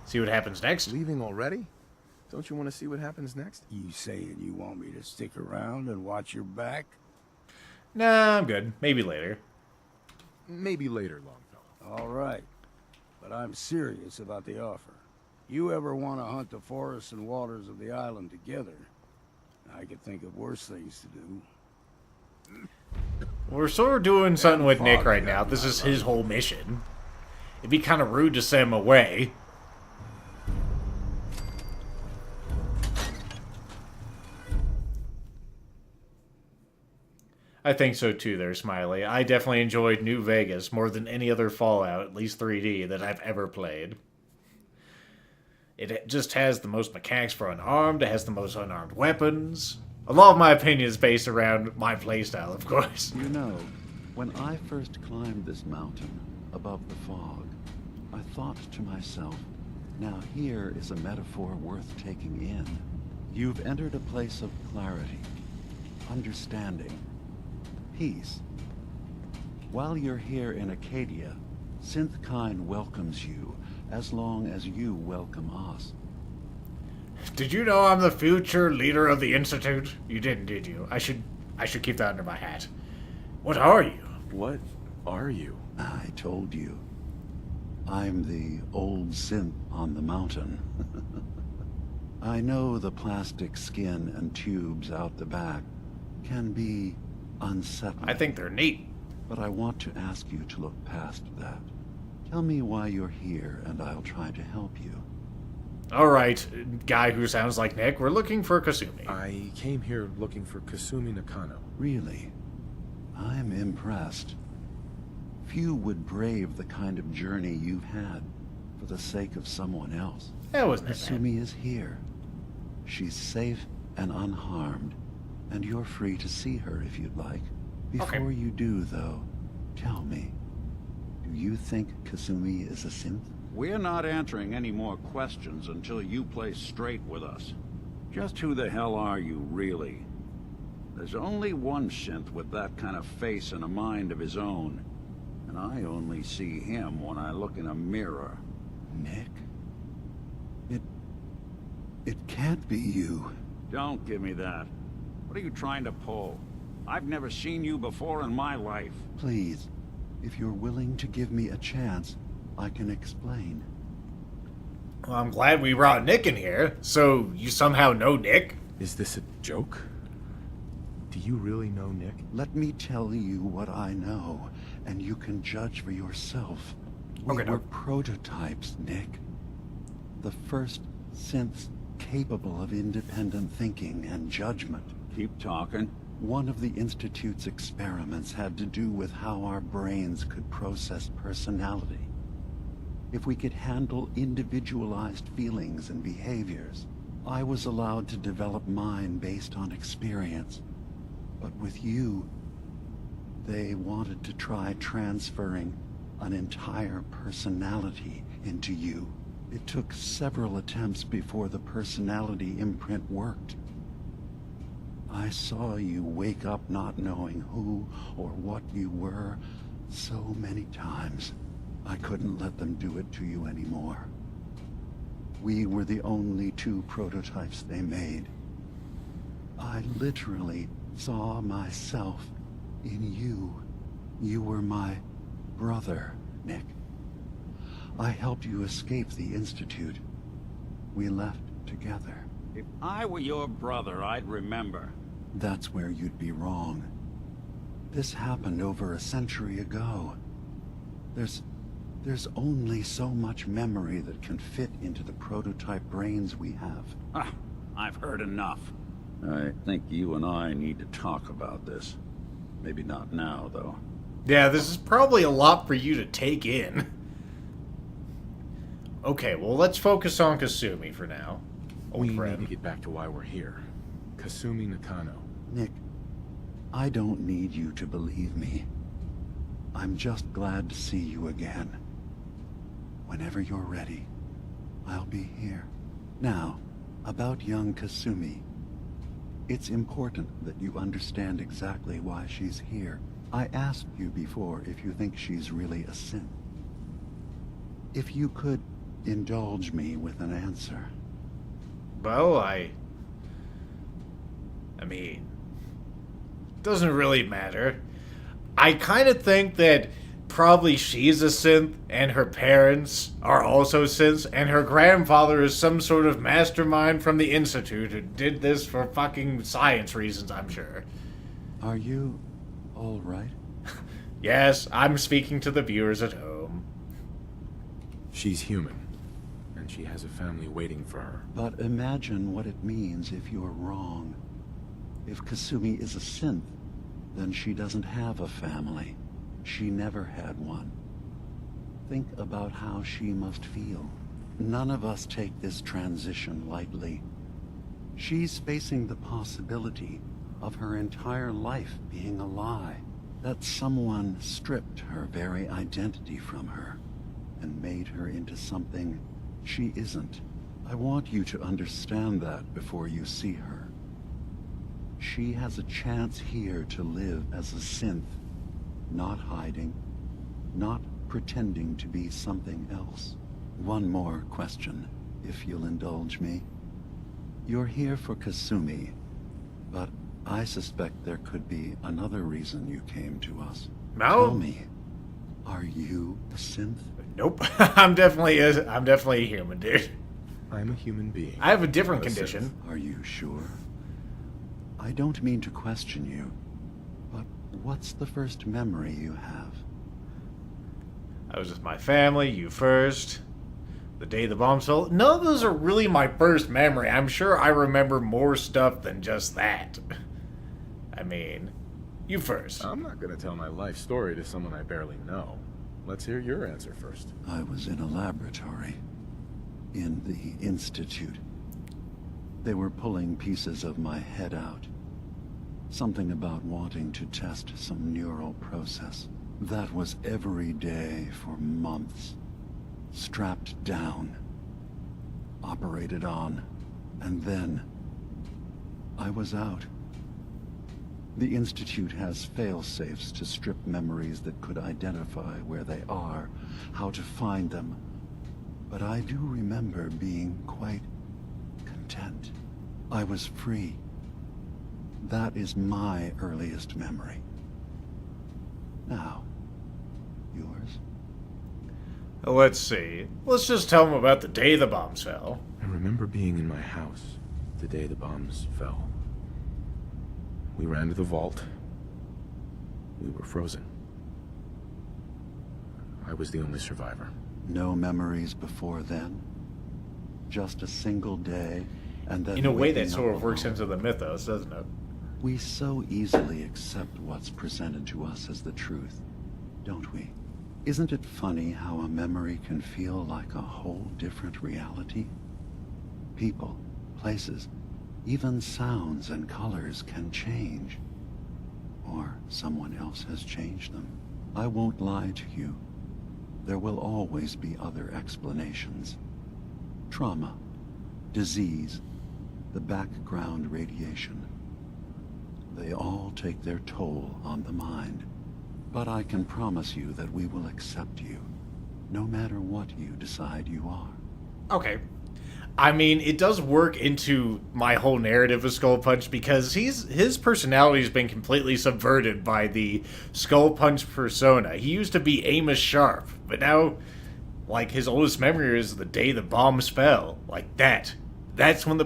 See what happens next? Leaving already? Don't you want to see what happens next? You saying you want me to stick around and watch your back? Nah, I'm good. Maybe later. Maybe later, Longfellow. All right. But I'm serious about the offer. You ever want to hunt the forests and waters of the island together, I could think of worse things to do. We're sort of doing something with Nick right now. This is his whole mission. It'd be kind of rude to send him away. I think so too there, Smiley. I definitely enjoyed New Vegas more than any other Fallout, at least 3D, that I've ever played. It just has the most mechanics for Unarmed, it has the most unarmed weapons. A lot of my opinion is based around my playstyle, of course. You know, when I first climbed this mountain above the fog, I thought to myself, now here is a metaphor worth taking in. You've entered a place of clarity, understanding, peace. While you're here in Acadia, Synthkind welcomes you, as long as you welcome us. Did you know I'm the future leader of the Institute? You didn't, did you? I should keep that under my hat. What are you? What are you? I told you. I'm the old synth on the mountain. I know the plastic skin and tubes out the back can be unsettling. I think they're neat. But I want to ask you to look past that. Tell me why you're here, and I'll try to help you. Alright, guy who sounds like Nick, we're looking for Kasumi. I came here looking for Kasumi Nakano. Really? I'm impressed. Few would brave the kind of journey you've had for the sake of someone else. That wasn't it, man. Kasumi is here. She's safe and unharmed, and you're free to see her if you'd like. Before you do, though, tell me, do you think Kasumi is a synth? We're not answering any more questions until you play straight with us. Just who the hell are you, really? There's only one synth with that kind of face and a mind of his own. And I only see him when I look in a mirror. Nick? It can't be you. Don't give me that. What are you trying to pull? I've never seen you before in my life. Please, if you're willing to give me a chance, I can explain. Well, I'm glad we brought Nick in here. So, you somehow know Nick? Is this a joke? Do you really know Nick? Let me tell you what I know, and you can judge for yourself. We Okay, were no. prototypes, Nick. The first synths capable of independent thinking and judgment. Keep talking. One of the Institute's experiments had to do with how our brains could process personality. If we could handle individualized feelings and behaviors, I was allowed to develop mine based on experience. But with you, they wanted to try transferring an entire personality into you. It took several attempts before the personality imprint worked. I saw you wake up not knowing who or what you were so many times. I couldn't let them do it to you anymore. We were the only two prototypes they made. I literally saw myself in you. You were my brother, Nick. I helped you escape the Institute. We left together. If I were your brother, I'd remember. That's where you'd be wrong. This happened over a century ago. There's only so much memory that can fit into the prototype brains we have. Ah, I've heard enough. I think you and I need to talk about this. Maybe not now, though. Yeah, this is probably a lot for you to take in. Okay, well, let's focus on Kasumi for now. We need to get back to why we're here. Kasumi Nakano. Nick, I don't need you to believe me. I'm just glad to see you again. Whenever you're ready, I'll be here. Now, about young Kasumi. It's important that you understand exactly why she's here. I asked you before if you think she's really a synth. If you could Indulge me with an answer. Well, I mean, doesn't really matter. I kind of think that probably she's a synth, and her parents are also synths, and her grandfather is some sort of mastermind from the Institute who did this for fucking science reasons, I'm sure. Are you all right? Yes, I'm speaking to the viewers at home. She's human, and she has a family waiting for her. But imagine what it means if you're wrong. If Kasumi is a synth, then she doesn't have a family. She never had one. Think about how she must feel. None of us take this transition lightly. She's facing the possibility of her entire life being a lie. That someone stripped her very identity from her and made her into something she isn't. I want you to understand that before you see her. She has a chance here to live as a synth, not hiding, not pretending to be something else. One more question, if you'll indulge me. You're here for Kasumi, but I suspect there could be another reason you came to us. No? Tell me, are you a synth? Nope. I'm definitely a human, dude. I'm a human being. I have a different Not a condition. synth. Are you sure? I don't mean to question you, but what's the first memory you have? I was with my family, you first. The day the bombs fell. None of those are really my first memory. I'm sure I remember more stuff than just that. I mean, you first. I'm not gonna tell my life story to someone I barely know. Let's hear your answer first. I was in a laboratory. In the Institute. They were pulling pieces of my head out. Something about wanting to test some neural process. That was every day for months. Strapped down. Operated on. And then I was out. The Institute has fail-safes to strip memories that could identify where they are, how to find them. But I do remember being quite content. I was free. That is my earliest memory. Now, yours? Let's see. Let's just tell them about the day the bombs fell. I remember being in my house the day the bombs fell. We ran to the vault. We were frozen. I was the only survivor. No memories before then? Just a single day, and then In a way, that waking sort up of works alone. into the mythos, doesn't it? We so easily accept what's presented to us as the truth, don't we? Isn't it funny how a memory can feel like a whole different reality? People, places, even sounds and colors can change. Or someone else has changed them. I won't lie to you. There will always be other explanations. Trauma, disease, the background radiation. They all take their toll on the mind. But I can promise you that we will accept you, no matter what you decide you are. Okay. I mean, it does work into my whole narrative of SkullPunch because his personality's been completely subverted by the SkullPunch persona. He used to be Amos Sharp, but now, like, his oldest memory is the day the bombs fell. Like that. That's when the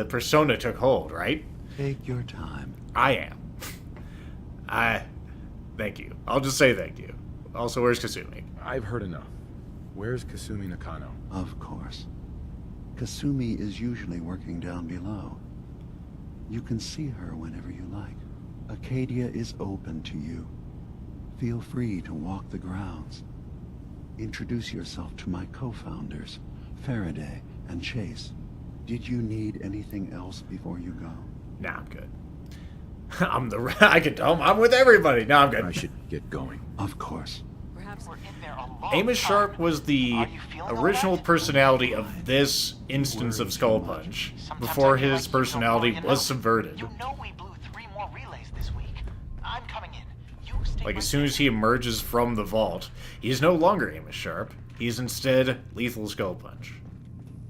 persona took hold, right? Take your time. I am. Thank you. I'll just say thank you. Also, where's Kasumi? I've heard enough. Where's Kasumi Nakano? Of course. Kasumi is usually working down below. You can see her whenever you like. Acadia is open to you. Feel free to walk the grounds. Introduce yourself to my co-founders, Faraday and Chase. Did you need anything else before you go? Nah, I'm good. I can tell him I'm with everybody. No, I'm good. I should get going. Of course. Perhaps we're in there a long Amos Sharp time. was the Are you feeling all original right? personality of this instance of SkullPunch, Sometimes before I feel his like you know personality more, was subverted. You know we blew 3 more relays this week. I'm coming in. You stay Like, right as soon as he emerges from the vault, he is no longer Amos Sharp. He's instead lethal skull punch.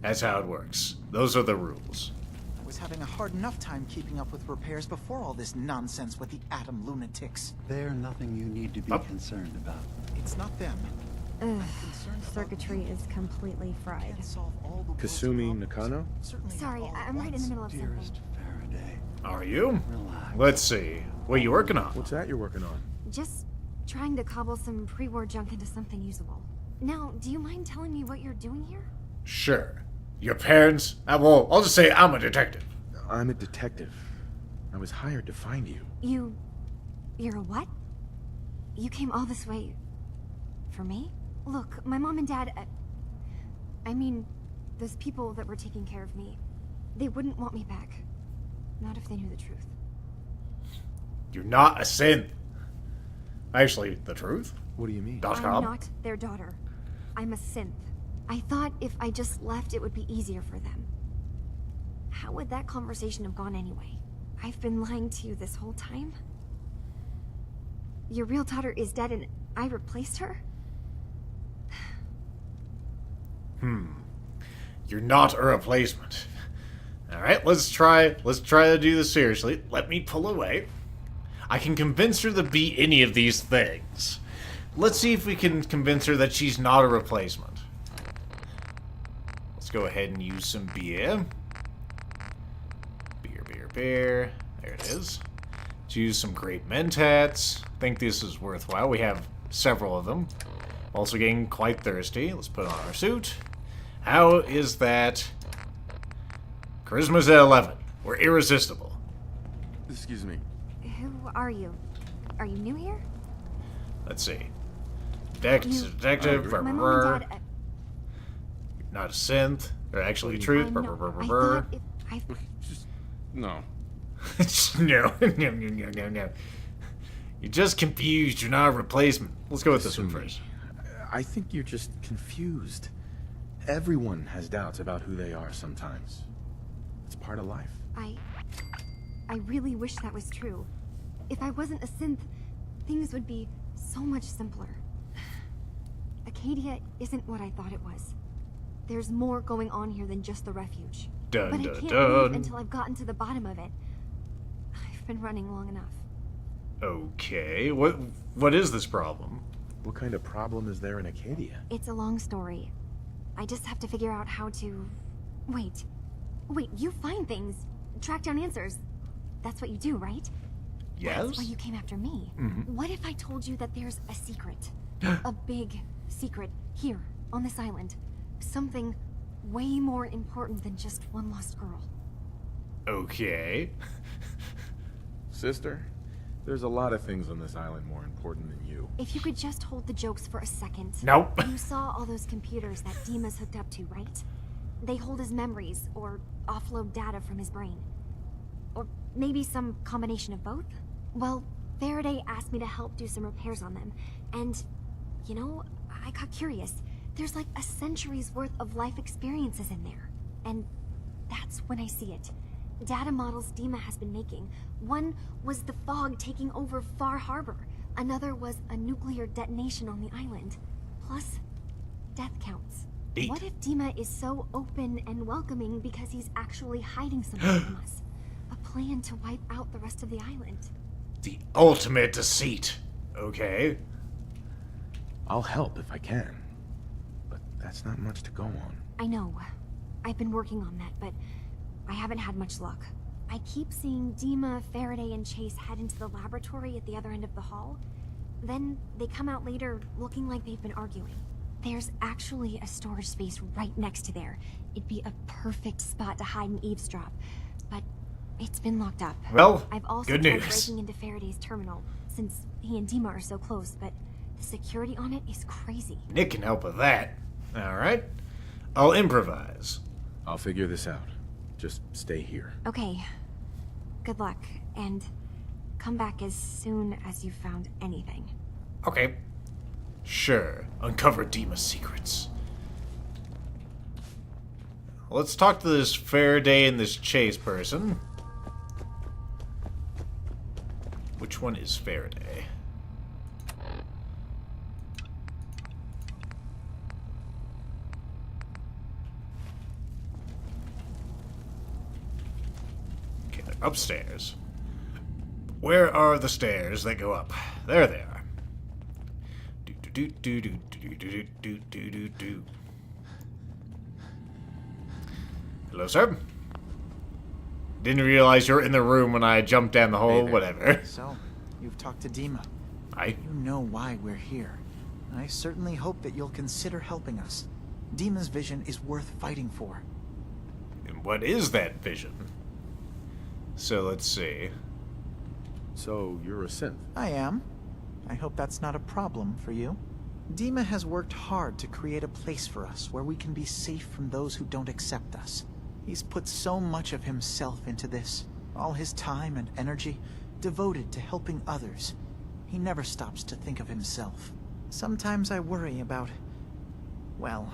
That's how it works. Those are the rules. I was having a hard enough time keeping up with repairs before all this nonsense with the atom lunatics. They're nothing you need to be concerned about. It's not them. Ugh, circuitry is completely fried. Can't solve all the world's Kasumi problems. Nakano? Certainly not Sorry, all at I'm right in once. the middle of Dearest something. Faraday, Are you? relax. Let's see. What are you working on? What's that you're working on? Just trying to cobble some pre-war junk into something usable. Now, do you mind telling me what you're doing here? Sure. Your parents? Well, I'll just say I'm a detective. I'm a detective. I was hired to find you. You're a what? You came all this way for me? Look, my mom and dad, I mean, those people that were taking care of me, they wouldn't want me back. Not if they knew the truth. You're not a synth. Actually, the truth? What do you mean? .com? I'm not their daughter. I'm a synth. I thought if I just left, it would be easier for them. How would that conversation have gone anyway? I've been lying to you this whole time? Your real daughter is dead and I replaced her? You're not a replacement. Alright, let's try to do this seriously. Let me pull away. I can convince her to be any of these things. Let's see if we can convince her that she's not a replacement. Let's go ahead and use some beer. Beer. There it is. Let's use some great mentats. I think this is worthwhile. We have several of them. Also getting quite thirsty. Let's put on our suit. How is that? Charisma's at 11. We're irresistible. Excuse me. Who are you? Are you new here? Let's see. Detective. My mom and dad, Not a synth. Or actually truth. I know. I thought if I... Just no. No. You're just confused. You're not a replacement. Let's go with this one Kasumi, first. I think you're just confused. Everyone has doubts about who they are sometimes. It's part of life. I really wish that was true. If I wasn't a synth, things would be so much simpler. Acadia isn't what I thought it was. There's more going on here than just the refuge. Dun, But I dun, can't dun. leave until I've gotten to the bottom of it. I've been running long enough. Okay. What is this problem? What kind of problem is there in Acadia? It's a long story. I just have to figure out how to... Wait, you find things, track down answers. That's what you do, right? Yes? That's why you came after me. What if I told you that there's a secret? A big secret here, on this island. Something way more important than just one lost girl. Okay. Sister, there's a lot of things on this island more important than you. If you could just hold the jokes for a second. Nope. You saw all those computers that Dima's hooked up to, right? They hold his memories, or offload data from his brain. Or maybe some combination of both? Well, Faraday asked me to help do some repairs on them, and, you know, I got curious. There's like a century's worth of life experiences in there. And that's when I see it. Data models Dima has been making. One was the fog taking over Far Harbor. Another was a nuclear detonation on the island. Plus, death counts. Neat. What if Dima is so open and welcoming because he's actually hiding something from us? A plan to wipe out the rest of the island. The ultimate deceit. Okay. I'll help if I can. But that's not much to go on. I know. I've been working on that, but I haven't had much luck. I keep seeing Dima, Faraday, and Chase head into the laboratory at the other end of the hall. Then they come out later looking like they've been arguing. There's actually a storage space right next to there. It'd be a perfect spot to hide and eavesdrop. But it's been locked up. Well, I've also good tried news. breaking into Faraday's terminal, since he and Dima are so close, but the security on it is crazy. Nick can help with that. Alright. I'll improvise. I'll figure this out. Just stay here. Okay. Good luck, and come back as soon as you've found anything. Okay. Sure. Uncover Dima's secrets. Let's talk to this Faraday and this Chase person. Which one is Faraday? Upstairs. Where are the stairs that go up? There they are. Do. Hello, sir. Didn't realize you were in the room when I jumped down the hole. Whatever. So, you've talked to Dima. I. You know why we're here. I certainly hope that you'll consider helping us. Dima's vision is worth fighting for. And what is that vision? So let's see. So, you're a synth? I am. I hope that's not a problem for you. Dima has worked hard to create a place for us where we can be safe from those who don't accept us. He's put so much of himself into this, all his time and energy devoted to helping others. He never stops to think of himself. Sometimes I worry about, well,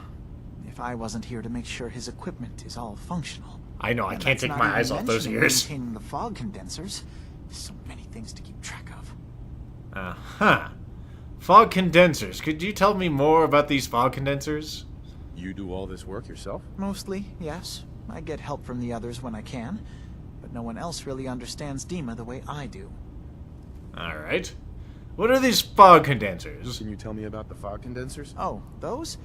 if I wasn't here to make sure his equipment is all functional. I know, I And can't that's take not my eyes even off those mentioning ears. Maintaining the fog condensers. So many things to keep track of. Uh-huh. Fog condensers. Could you tell me more about these fog condensers? You do all this work yourself? Mostly, yes. I get help from the others when I can, but no one else really understands Dima the way I do. Alright. What are these fog condensers? Can you tell me about the fog condensers? Oh, those?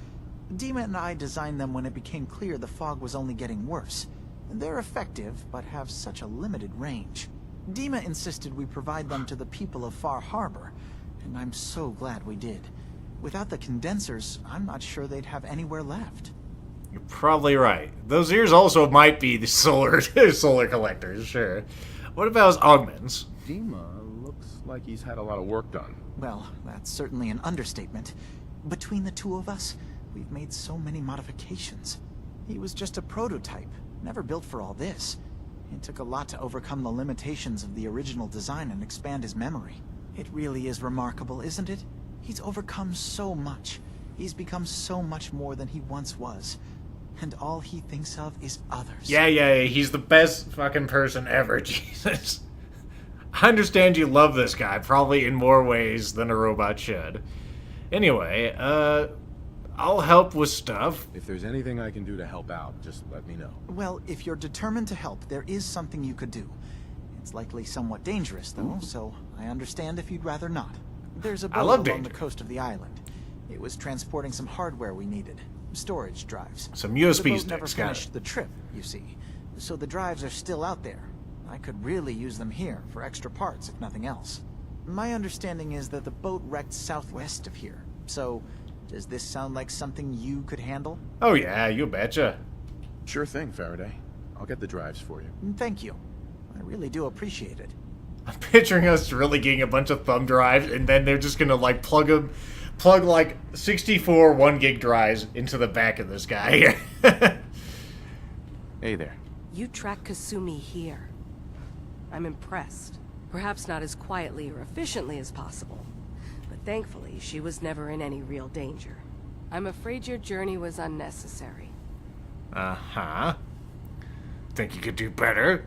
Dima and I designed them when it became clear the fog was only getting worse. They're effective, but have such a limited range. Dima insisted we provide them to the people of Far Harbor, and I'm so glad we did. Without the condensers, I'm not sure they'd have anywhere left. You're probably right. Those ears also might be the solar collectors, sure. What about his augments? Dima looks like he's had a lot of work done. Well, that's certainly an understatement. Between the two of us, we've made so many modifications. He was just a prototype, never built for all this. It took a lot to overcome the limitations of the original design and expand his memory. It really is remarkable, isn't it? He's overcome so much. He's become so much more than he once was. And all he thinks of is others. Yeah, he's the best fucking person ever, Jesus. I understand you love this guy, probably in more ways than a robot should. Anyway, I'll help with stuff. If there's anything I can do to help out, just let me know. Well, if you're determined to help, there is something you could do. It's likely somewhat dangerous, though, so I understand if you'd rather not. There's a boat along the coast of the island. It was transporting some hardware we needed. Storage drives. Some USB the boat sticks, never got finished it. the trip, you see. So the drives are still out there. I could really use them here for extra parts, if nothing else. My understanding is that the boat wrecked southwest of here. So, does this sound like something you could handle? Oh yeah, you betcha. Sure thing, Faraday. I'll get the drives for you. Thank you. I really do appreciate it. I'm picturing us really getting a bunch of thumb drives, and then they're just gonna like plug like 64 1 gig drives into the back of this guy. Hey there. You track Kasumi here. I'm impressed. Perhaps not as quietly or efficiently as possible, but thankfully she was never in any real danger. I'm afraid your journey was unnecessary. Uh-huh. Think you could do better?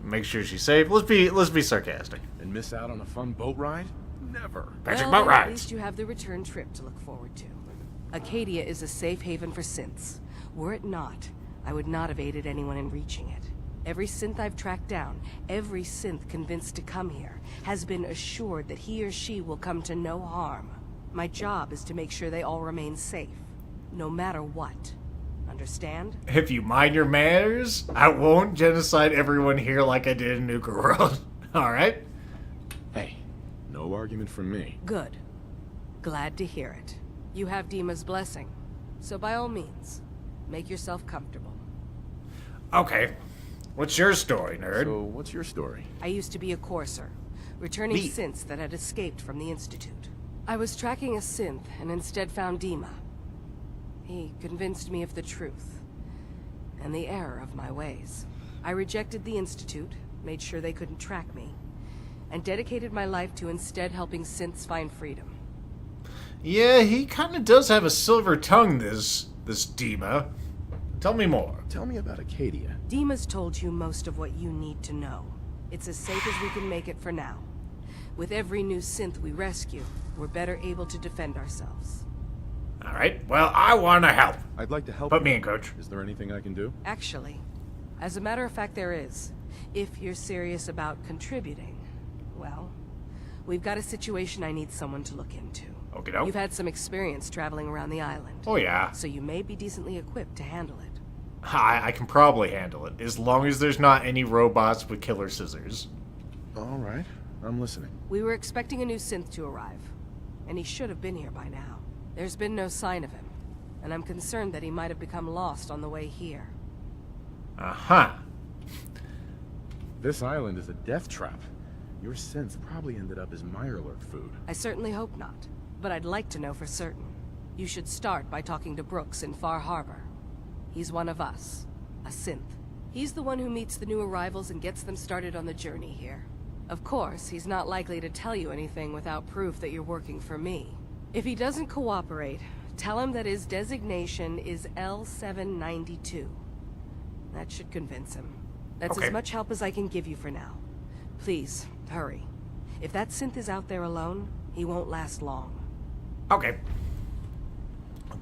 Make sure she's safe. Let's be sarcastic. And miss out on a fun boat ride? Never. Magic Well, boat at rides. least you have the return trip to look forward to. Acadia is a safe haven for synths. Were it not, I would not have aided anyone in reaching it. Every synth I've tracked down, every synth convinced to come here, has been assured that he or she will come to no harm. My job is to make sure they all remain safe, no matter what. Understand? If you mind your manners, I won't genocide everyone here like I did in Nuka World. Alright? Hey, no argument from me. Good. Glad to hear it. You have Dima's blessing, so by all means, make yourself comfortable. Okay. What's your story, nerd? So, what's your story? I used to be a courser, returning Me? synths that had escaped from the Institute. I was tracking a synth and instead found Dima. He convinced me of the truth and the error of my ways. I rejected the Institute, made sure they couldn't track me, and dedicated my life to instead helping synths find freedom. Yeah, he kind of does have a silver tongue, this Dima. Tell me more. Tell me about Acadia. Dima's told you most of what you need to know. It's as safe as we can make it for now. With every new synth we rescue, we're better able to defend ourselves. Alright, well, I want to help. I'd like to help Put you. me in, coach. Is there anything I can do? Actually, as a matter of fact, there is. If you're serious about contributing, well, we've got a situation I need someone to look into. Okay, no. You've had some experience traveling around the island. Oh, yeah. So you may be decently equipped to handle it. I can probably handle it, as long as there's not any robots with killer scissors. All right, I'm listening. We were expecting a new synth to arrive, and he should have been here by now. There's been no sign of him, and I'm concerned that he might have become lost on the way here. Uh-huh. This island is a death trap. Your synth probably ended up as Mirelurk food. I certainly hope not, but I'd like to know for certain. You should start by talking to Brooks in Far Harbor. He's one of us, a synth. He's the one who meets the new arrivals and gets them started on the journey here. Of course, he's not likely to tell you anything without proof that you're working for me. If he doesn't cooperate, tell him that his designation is L792. That should convince him. That's Okay. as much help as I can give you for now. Please, hurry. If that synth is out there alone, he won't last long. Okay.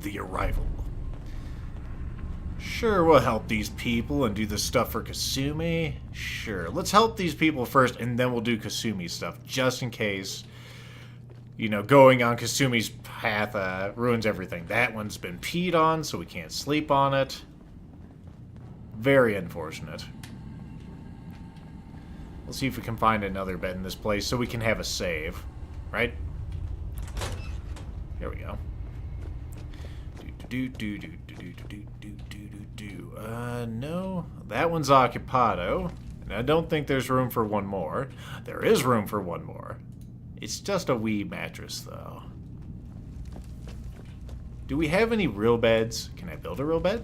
The arrival. Sure, we'll help these people and do the stuff for Kasumi. Sure, let's help these people first, and then we'll do Kasumi stuff, just in case, you know, going on Kasumi's path ruins everything. That one's been peed on, so we can't sleep on it. Very unfortunate. Let's see if we can find another bed in this place so we can have a save. Right? Here we go. No. That one's Occupado. And I don't think there's room for one more. There is room for one more. It's just a wee mattress, though. Do we have any real beds? Can I build a real bed?